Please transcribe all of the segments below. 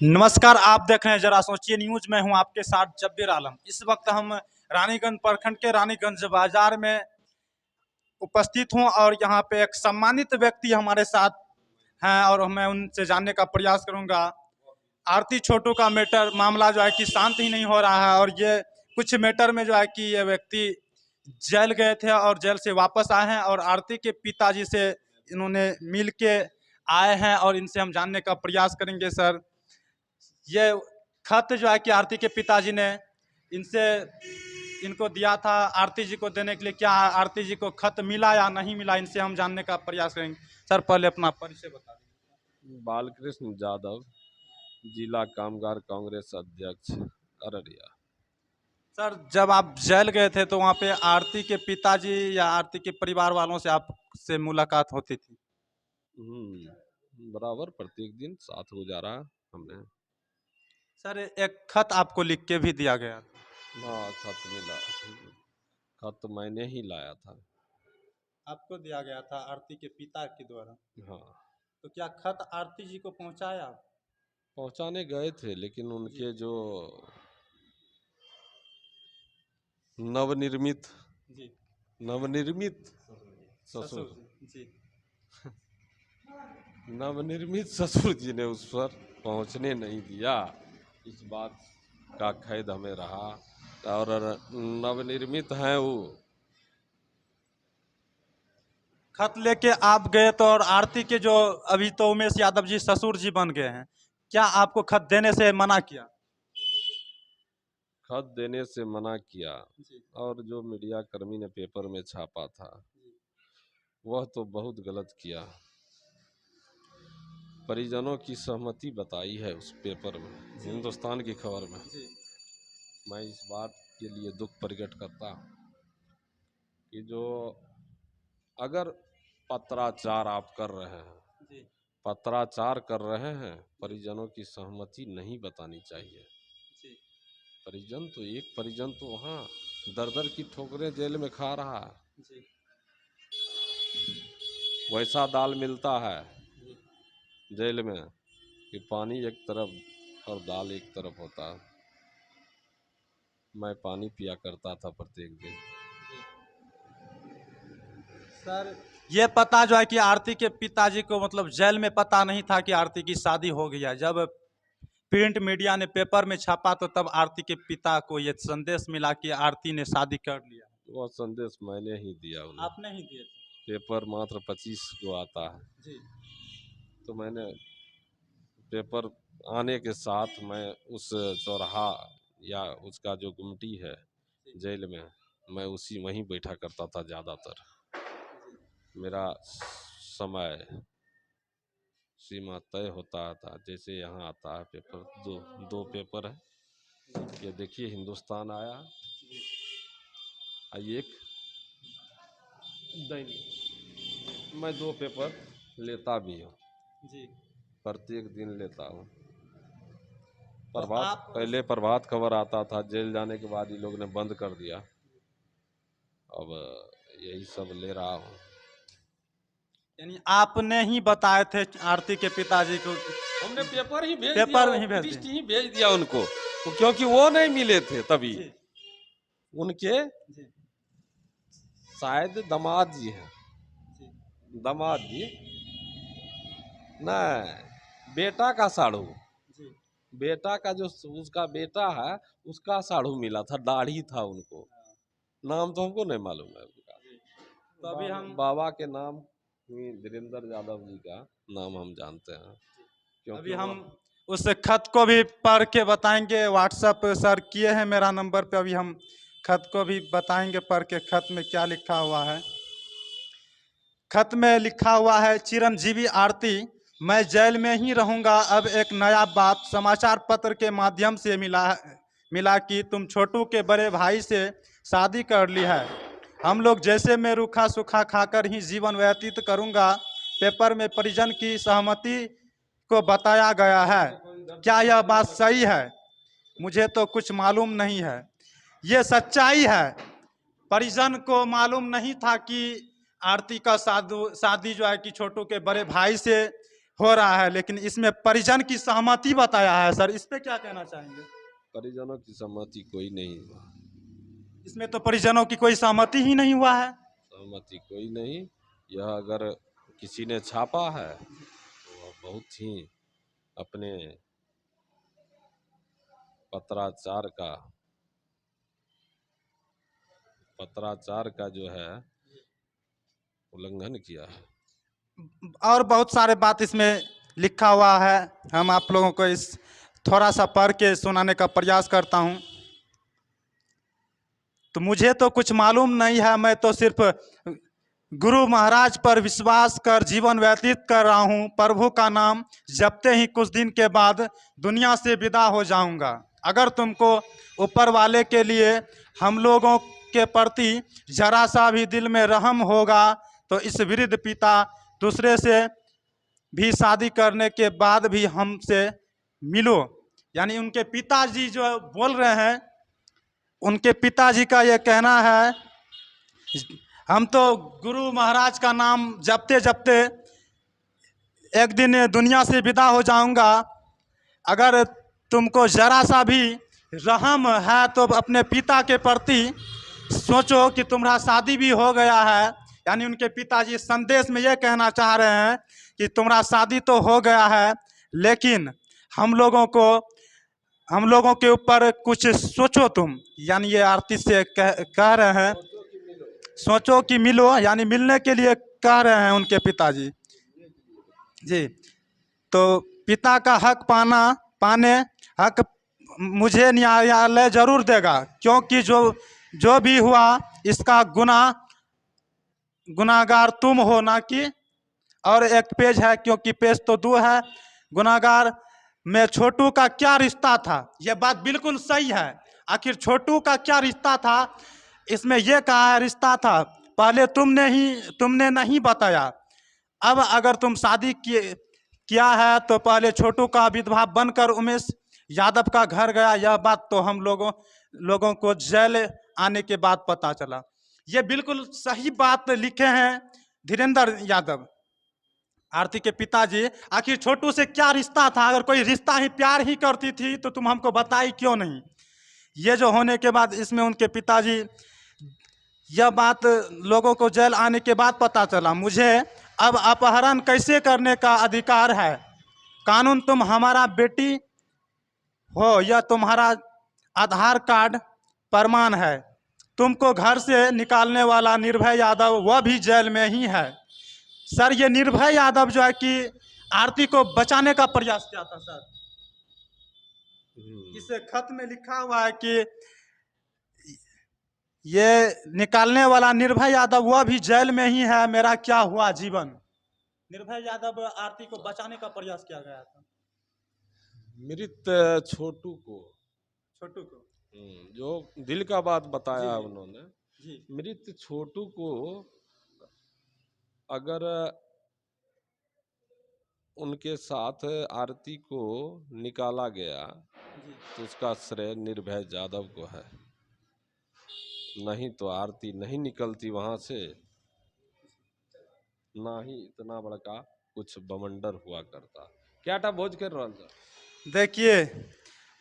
नमस्कार, आप देख रहे हैं जरा सोचिए न्यूज में हूं आपके साथ जब्बीर आलम। इस वक्त हम रानीगंज प्रखंड के रानीगंज बाजार में उपस्थित हूं और यहां पे एक सम्मानित व्यक्ति हमारे साथ हैं और मैं उनसे जानने का प्रयास करूंगा। आरती छोटू का मैटर मामला जो है कि शांत ही नहीं हो रहा है और ये कुछ मैटर में जो है कि ये व्यक्ति जेल गए थे और जेल से वापस आए हैं और आरती के पिताजी से इन्होंने मिल के आए हैं और इनसे हम जानने का प्रयास करेंगे। सर, ये खत जो है कि आरती के पिताजी ने इनसे इनको दिया था आरती जी को देने के लिए, क्या आरती जी को खत मिला या नहीं मिला, इनसे हम जानने का प्रयास करेंगे। सर, पहले अपना परिचय बता दें। बालकृष्ण यादव, जिला कामगार कांग्रेस अध्यक्ष, अररिया। सर, जब आप जेल गए थे तो वहाँ पे आरती के पिताजी या आरती के परिवार वालों से आपसे मुलाकात होती थी? बराबर प्रत्येक दिन साथ गुजारा हमने। सर, एक खत आपको लिख के भी दिया गया था। हाँ, खत मिला। खत मैंने ही लाया था। आपको दिया गया था आरती के पिता के द्वारा? हाँ, तो क्या खत आरती जी को पहुंचाया? पहुंचाने गए थे लेकिन उनके जो नवनिर्मित जी। नवनिर्मित ससुर ससुर जी। नवनिर्मित ससुर जी ने उस पर पहुंचने नहीं दिया। इस बात का खेद हमें रहा और नवनिर्मित हैं वो। खत लेके आप गए तो और आरती के जो अभी तो उमेश यादव जी ससुर जी बन गए हैं, क्या आपको खत देने से मना किया? खत देने से मना किया जी। और जो मीडिया कर्मी ने पेपर में छापा था वह तो बहुत गलत किया। परिजनों की सहमति बताई है उस पेपर में, हिंदुस्तान की खबर में। जी। मैं इस बात के लिए दुख प्रकट करता हूँ कि जो अगर पत्राचार आप कर रहे हैं, जी। पत्राचार कर रहे हैं, परिजनों की सहमति नहीं बतानी चाहिए। जी। परिजन तो एक परिजन तो वहाँ दर दर की ठोकरें जेल में खा रहा है। जी। वैसा दाल मिलता है जी। जेल में कि पानी एक तरफ और दाल एक तरफ होता है। मैं पानी पिया करता था प्रत्येक दिन। सर, ये पता जो है कि आरती के पिताजी को मतलब जेल में पता नहीं था कि आरती की शादी हो गई है। जब प्रिंट मीडिया ने पेपर में छापा तो तब आरती के पिता को ये संदेश मिला कि आरती ने शादी कर लिया। वह संदेश मैंने ही दिया उन्हें। आपने ही दिए थे? पेपर मात्र 25 को आता है, जी। तो मैंने पेपर आने के साथ मैं उस चौराहा या उसका जो गुमटी है जेल में, मैं उसी वहीं बैठा करता था। ज़्यादातर मेरा समय सीमा तय होता था। जैसे यहाँ आता है पेपर, दो पेपर है, ये देखिए हिंदुस्तान आया, एक दैनिक। मैं दो पेपर लेता भी हूँ, जी। प्रत्येक दिन लेता हूँ। तो प्रभात, आप पहले प्रभात खबर आता था, जेल जाने के बाद ये लोग ने बंद कर दिया। अब यही सब ले रहा हूँ। यानी आपने ही बताए थे आरती के पिताजी को? हमने पेपर ही भेज दिया, पेपर में ही भेज लिस्ट दिए? ही भेज दिया उनको, क्योंकि वो नहीं मिले थे तभी। जी। उनके जी। शायद दामाद जी हैं, जी। दामाद जी नहीं, बेटा का साढ़ू, जी। बेटा का जो उसका बेटा है उसका साढ़ू मिला था, दाढ़ी था उनको। नाम तो हमको नहीं मालूम है उनका। तो अभी हम बाबा के नाम धीरेन्द्र यादव जी का नाम हम जानते हैं, अभी क्योंकि हम वह उस खत को भी पढ़ के बताएंगे। व्हाट्सएप सर किए हैं मेरा नंबर पे, अभी हम खत को भी बताएंगे पढ़ के खत में क्या लिखा हुआ है। खत में लिखा हुआ है, चिरंजीवी आरती, मैं जेल में ही रहूंगा। अब एक नया बात समाचार पत्र के माध्यम से मिला कि तुम छोटू के बड़े भाई से शादी कर ली है। हम लोग जैसे मैं रूखा सूखा खाकर ही जीवन व्यतीत करूंगा। पेपर में परिजन की सहमति को बताया गया है। क्या यह बात सही है? मुझे तो कुछ मालूम नहीं है। ये सच्चाई है। परिजन को मालूम नहीं था कि आरती का शादी जो है कि छोटू के बड़े भाई से हो रहा है, लेकिन इसमें परिजन की सहमति बताया है सर, इस पे क्या कहना चाहेंगे? परिजनों की सहमति कोई नहीं हुआ। इसमें तो परिजनों की कोई सहमति ही नहीं हुआ है। सहमति कोई नहीं। यह अगर किसी ने छापा है तो वह बहुत ही अपने पत्राचार का जो है उल्लंघन किया है। और बहुत सारे बात इसमें लिखा हुआ है, हम आप लोगों को इस थोड़ा सा पढ़ के सुनाने का प्रयास करता हूं। तो मुझे तो कुछ मालूम नहीं है, मैं तो सिर्फ गुरु महाराज पर विश्वास कर जीवन व्यतीत कर रहा हूं। प्रभु का नाम जपते ही कुछ दिन के बाद दुनिया से विदा हो जाऊंगा। अगर तुमको ऊपर वाले के लिए हम लोगों के प्रति जरा सा भी दिल में रहम होगा तो इस वृद्ध पिता दूसरे से भी शादी करने के बाद भी हमसे मिलो। यानी उनके पिताजी जो बोल रहे हैं, उनके पिताजी का ये कहना है, हम तो गुरु महाराज का नाम जपते जपते एक दिन दुनिया से विदा हो जाऊंगा। अगर तुमको जरा सा भी रहम है तो अपने पिता के प्रति सोचो कि तुम्हारा शादी भी हो गया है। यानी उनके पिताजी संदेश में ये कहना चाह रहे हैं कि तुम्हारा शादी तो हो गया है, लेकिन हम लोगों के ऊपर कुछ सोचो तुम। यानी ये आरती से कह रहे हैं, सोचो कि मिलो, यानी मिलने के लिए कह रहे हैं उनके पिताजी जी। तो पिता का हक पाने हक मुझे न्यायालय जरूर देगा, क्योंकि जो भी हुआ इसका गुनाहगार तुम हो, ना कि। और एक पेज है, क्योंकि पेज तो 2 है। गुनाहगार में छोटू का क्या रिश्ता था? यह बात बिल्कुल सही है। आखिर छोटू का क्या रिश्ता था? इसमें यह कहा है रिश्ता था, पहले तुमने नहीं बताया। अब अगर तुम शादी किया है तो पहले छोटू का विधवा बनकर उमेश यादव का घर गया। यह बात तो हम लोगों को जेल आने के बाद पता चला। ये बिल्कुल सही बात लिखे हैं धीरेन्द्र यादव, आरती के पिताजी। आखिर छोटू से क्या रिश्ता था? अगर कोई रिश्ता ही प्यार ही करती थी तो तुम हमको बताई क्यों नहीं? ये जो होने के बाद इसमें उनके पिताजी, यह बात लोगों को जेल आने के बाद पता चला। मुझे अब अपहरण कैसे करने का अधिकार है? कानून तुम हमारा बेटी हो, यह तुम्हारा आधार कार्ड प्रमाण है। तुमको घर से निकालने वाला निर्भय यादव वह भी जेल में ही है। सर, ये निर्भय यादव जो है कि आरती को बचाने का प्रयास किया था सर। इस खत में लिखा हुआ है कि ये निकालने वाला निर्भय यादव वह भी जेल में ही है, मेरा क्या हुआ जीवन। निर्भय यादव आरती को बचाने का प्रयास किया गया था। मृत छोटू को जो दिल का बात बताया उन्होंने जी। मृत छोटू को अगर उनके साथ आरती को निकाला गया तो उसका श्रेय निर्भय यादव को है, नहीं तो आरती नहीं निकलती वहां से, ना ही इतना बड़का कुछ बमंडर हुआ करता। क्या टा भोज कर रहा था? देखिए,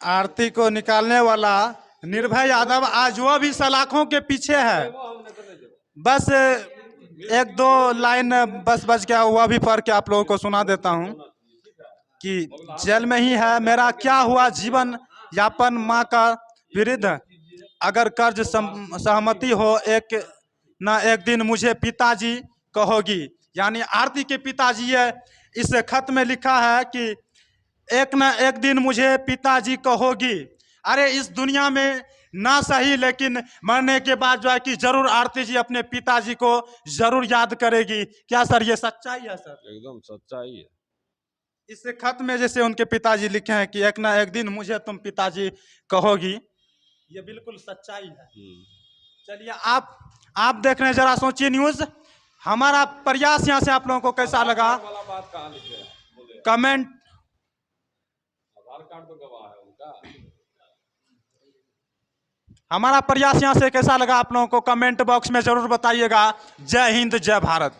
आरती को निकालने वाला निर्भय यादव आज वह भी सलाखों के पीछे है। बस 1-2 लाइन बस बच गया, वह भी पढ़ के आप लोगों को सुना देता हूँ कि जेल में ही है, मेरा क्या हुआ जीवन यापन माँ का विरुद्ध अगर कर्ज सहमति हो, एक न एक दिन मुझे पिताजी कहोगी। यानी आरती के पिताजी है, इस खत में लिखा है कि एक न एक दिन मुझे पिताजी कहोगी। अरे इस दुनिया में ना सही, लेकिन मरने के बाद जो है कि जरूर आरती जी अपने पिताजी को जरूर याद करेगी। क्या सर ये सच्चाई है सर? एकदम सच्चाई है। इस खत में जैसे उनके पिताजी लिखे हैं कि एक ना एक दिन मुझे तुम पिताजी कहोगी, ये बिल्कुल सच्चाई है। चलिए, आप देख रहे हैं, जरा सोचिए न्यूज। हमारा प्रयास यहाँ से आप लोगों को कैसा लगा? वाला बात कहाँ लिखे हैं? कमेंट। आधार कार्ड तो गवाह है उनका। हमारा प्रयास यहाँ से कैसा लगा आप लोगों को कमेंट बॉक्स में जरूर बताइएगा। जय हिंद, जय भारत।